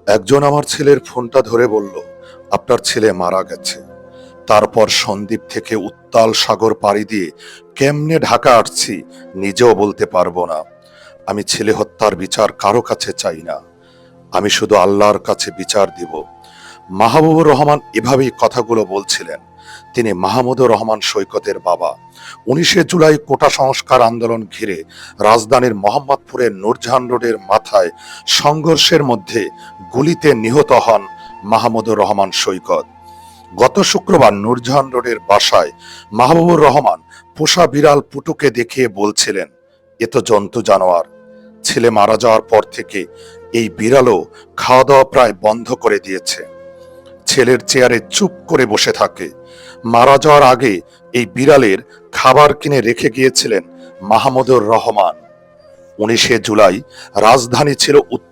একজন আমার ছেলের ফোনটা ধরে বলল, আপনার ছেলে মারা গেছে। তারপর সন্দ্বীপ থেকে উত্তাল সাগর পাড়ি দিয়ে কেমনে ঢাকা আসছি নিজেও বলতে পারবো না। আমি ছেলে হত্যার বিচার কারো কাছে চাই না, আমি শুধু আল্লাহর কাছে বিচার দিব। মাহবুবুর রহমান এভাবেই কথাগুলো বলছিলেন। তিনি মাহমুদুর রহমান সৈকতের বাবা। 19 জুলাই কোটা সংস্কার আন্দোলন ঘিরে রাজধানীর মোহাম্মদপুরের নূরজাহান রোডের মাথায় সংঘর্ষের মধ্যে গুলিতে নিহত হন মাহমুদুর রহমান সৈকত। গত শুক্রবার নূরজাহান রোডের বাসায় মাহবুবুর রহমান পোষা বিড়াল পুটুকে দেখিয়ে বলছিলেন, এ তো জন্তু জানোয়ার। ছেলে মারা যাওয়ার পর থেকে এই বিড়ালও খাওয়া দাওয়া প্রায় বন্ধ করে দিয়েছে। ছেলের চেয়ারে চুপ করে বসে থাকে। মারা যাওয়ার আগে এই বিড়ালের খাবার কিনে রেখে গিয়েছিলেন মাহমুদুর রহমান। 19 জুলাই রাজধানী ছিল উত্তাল।